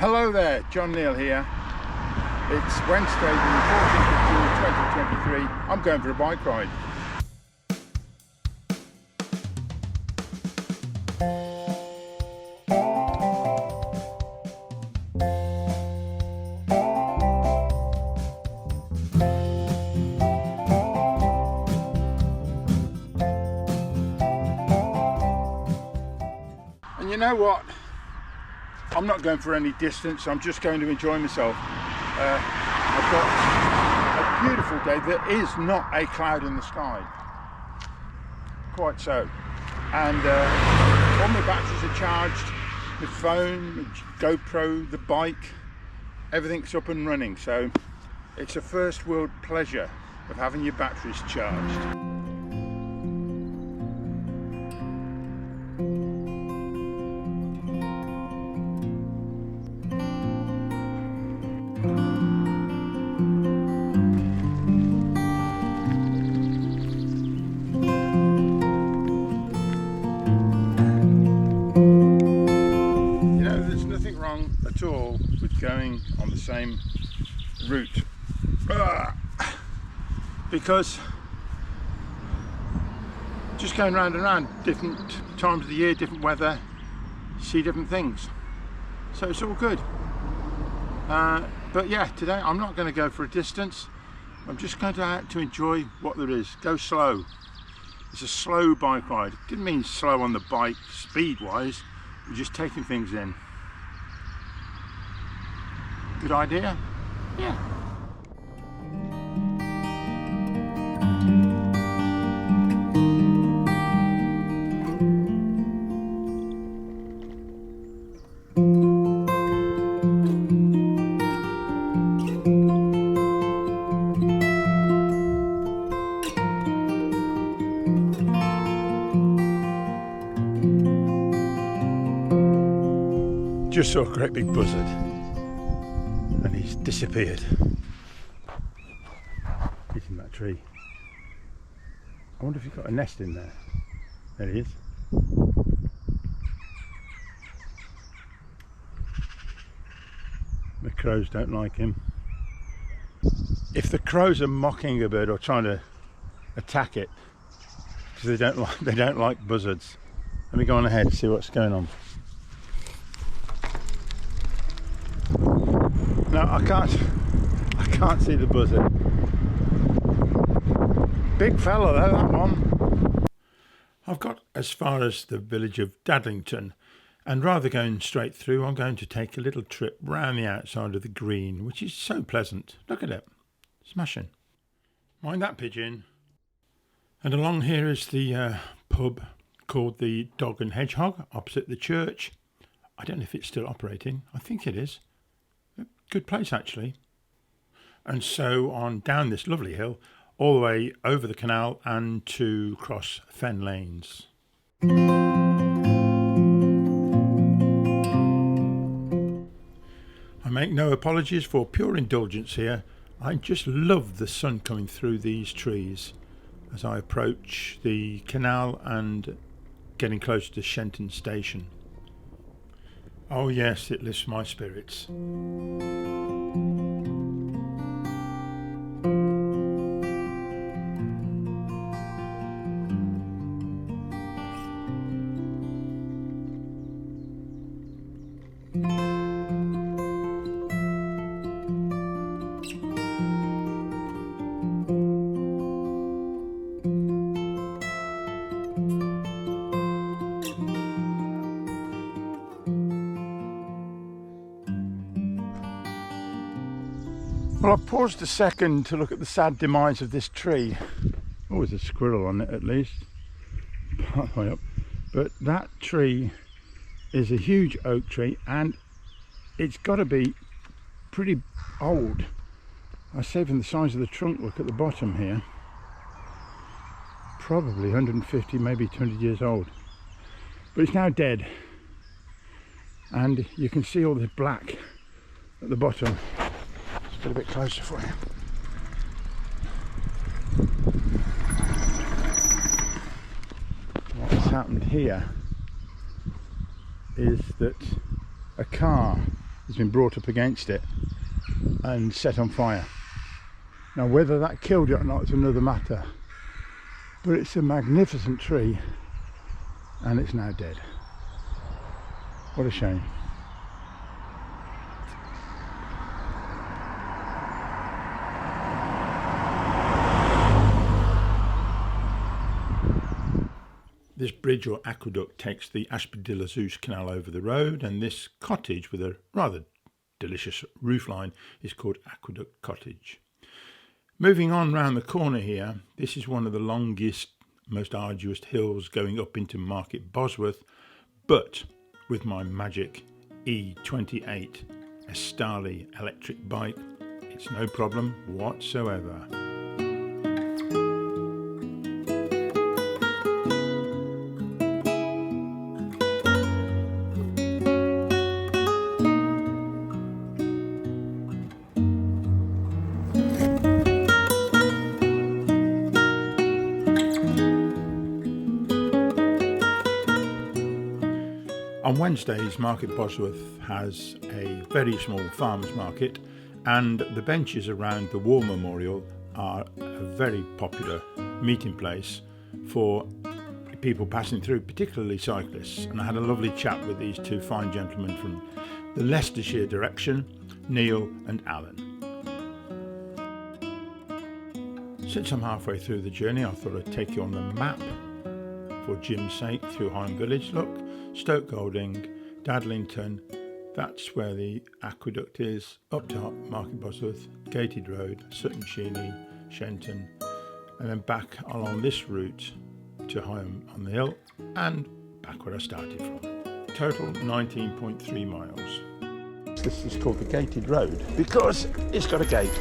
Hello there, John Neal here. It's Wednesday the 14th of June 2023. I'm going for a bike ride. And you know what? I'm not going for any distance, I'm just going to enjoy myself. I've got a beautiful day. There is not a cloud in the sky. Quite so. And all my batteries are charged, my phone, my GoPro, the bike, everything's up and running. So it's a first world pleasure of having your batteries charged. At all with going on the same route because just going round and round, different times of the year, different weather, see different things, so it's all good. But yeah, today I'm not going to go for a distance. I'm just going to enjoy what there is. Go slow. It's a slow bike ride. Didn't mean slow on the bike speed wise, we're just taking things in. Good idea? Yeah. Just saw a great big buzzard. And he's disappeared. He's in that tree. I wonder if he's got a nest in there. There he is. The crows don't like him. If the crows are mocking a bird or trying to attack it, because they don't like buzzards. Let me go on ahead and see what's going on. No, I can't see the buzzard. Big fella though, that one. I've got as far as the village of Dadlington, and rather going straight through, I'm going to take a little trip round the outside of the green, which is so pleasant. Look at it, smashing. Mind that pigeon. And along here is the pub called the Dog and Hedgehog, opposite the church. I don't know if it's still operating. I think it is. Good place actually. And so on down this lovely hill, all the way over the canal and to cross Fen Lanes. I make no apologies for pure indulgence here. I just love the sun coming through these trees as I approach the canal and getting closer to Shenton Station. Oh yes, it lifts my spirits. Well, I've paused a second to look at the sad demise of this tree. Oh, there's a squirrel on it at least, part way up. But that tree is a huge oak tree and it's got to be pretty old. I say from the size of the trunk, look at the bottom here. Probably 150, maybe 200 years old. But it's now dead. And you can see all the black at the bottom. Get a bit closer for you. What's happened here is that a car has been brought up against it and set on fire. Now whether that killed it or not is another matter, but it's a magnificent tree and it's now dead. What a shame. This bridge or aqueduct takes the Ashby-de-la-Zouch canal over the road, and this cottage with a rather delicious roofline is called Aqueduct Cottage. Moving on round the corner here, this is one of the longest, most arduous hills going up into Market Bosworth, but with my magic E28 Estali electric bike, it's no problem whatsoever. On Wednesdays, Market Bosworth has a very small farmers market, and the benches around the War Memorial are a very popular meeting place for people passing through, particularly cyclists. And I had a lovely chat with these two fine gentlemen from the Leicestershire direction, Neal and Alan. Since I'm halfway through the journey, I thought I'd take you on the map for Jim's sake through Higham Village. Look, Stoke Golding, Dadlington, that's where the aqueduct is, up top, Market Bosworth, Gated Road, Sutton Sheeney, Shenton, and then back along this route to Higham on the Hill, and back where I started from. Total 19.3 miles. This is called the Gated Road because it's got a gate.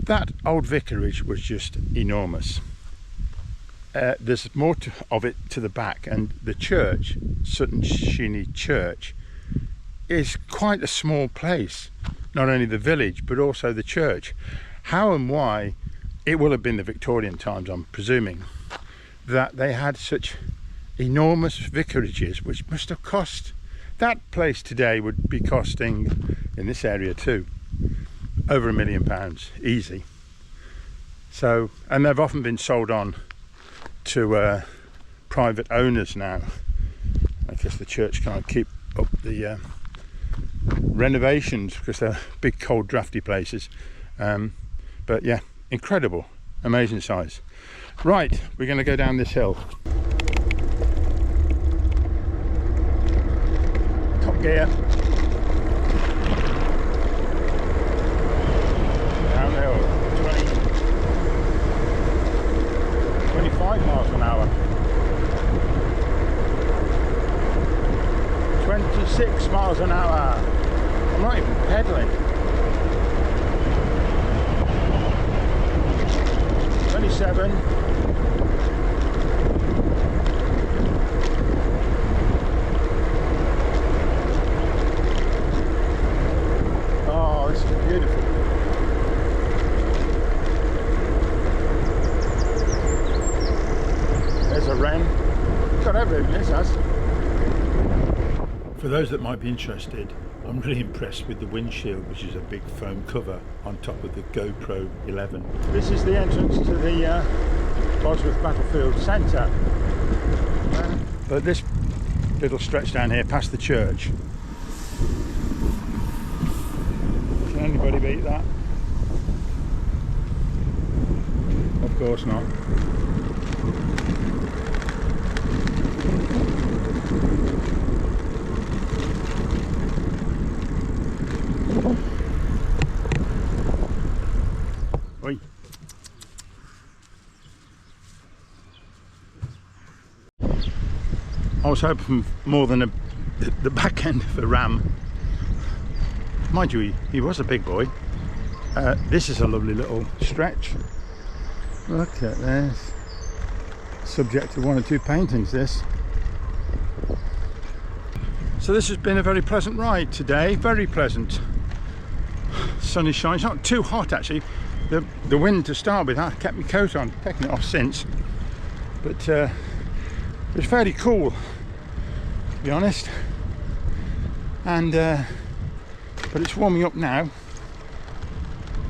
That old vicarage was just enormous. There's more of it to the back, and the church, Sutton Sheeney Church, is quite a small place. Not only the village, but also the church. How and why, it will have been the Victorian times, I'm presuming, that they had such enormous vicarages, which must have cost, that place today would be costing, in this area too, over £1 million, easy. So, and they've often been sold on to private owners now. I guess the church can't keep up the renovations because they're big, cold, drafty places. But yeah, incredible, amazing size. Right, we're going to go down this hill. gear. Downhill, 25 miles an hour. 26 miles an hour. I'm not even pedaling. 27. Oh, this is beautiful. There's a wren. Got everything, this has. For those that might be interested, I'm really impressed with the windshield, which is a big foam cover on top of the GoPro 11. This is the entrance to the Bosworth Battlefield Centre. But this little stretch down here past the church, can anybody beat that? Of course not. Oi. I was hoping more than the back end of a ram. Mind you, he was a big boy. This is a lovely little stretch. Look at this. Subject to one or two paintings, this. So this has been a very pleasant ride today, very pleasant. Sun is shining, it's not too hot actually. The wind to start with, I kept my coat on, taken it off since. But it was fairly cool, to be honest. And but it's warming up now.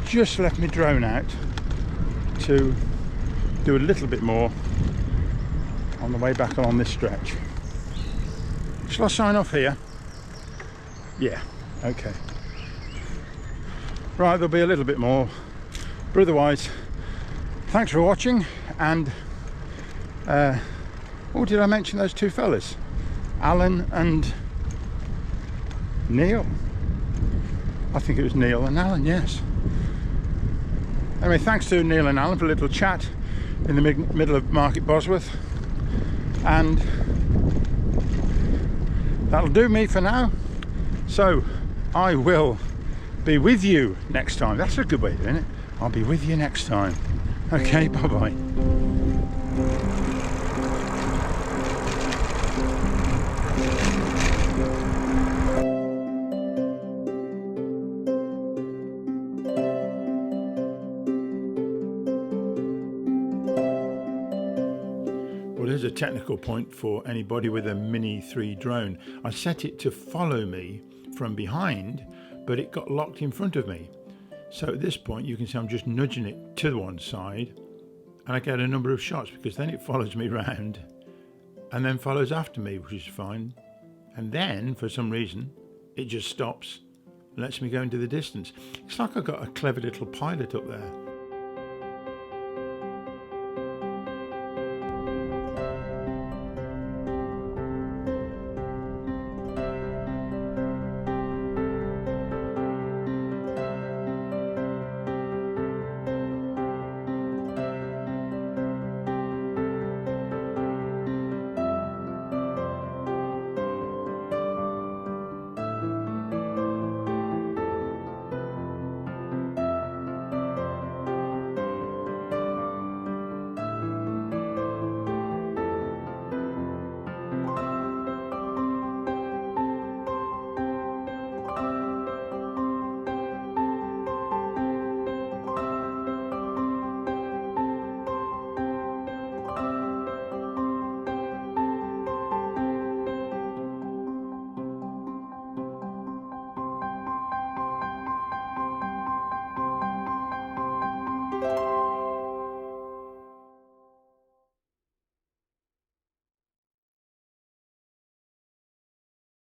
Just left my drone out to do a little bit more on the way back along this stretch. Shall I sign off here? Yeah, okay. Right, there'll be a little bit more, but otherwise, thanks for watching. And oh, did I mention those two fellas? Alan and Neil. I think it was Neil and Alan, yes. Anyway, thanks to Neil and Alan for a little chat in the middle of Market Bosworth. And that'll do me for now. So I will be with you next time. That's a good way of doing it. I'll be with you next time. Okay, bye-bye. Well, here's a technical point for anybody with a Mini 3 drone. I set it to follow me from behind, but it got locked in front of me. So at this point you can see I'm just nudging it to one side and I get a number of shots, because then it follows me round and then follows after me, which is fine. And then for some reason it just stops and lets me go into the distance. It's like I've got a clever little pilot up there.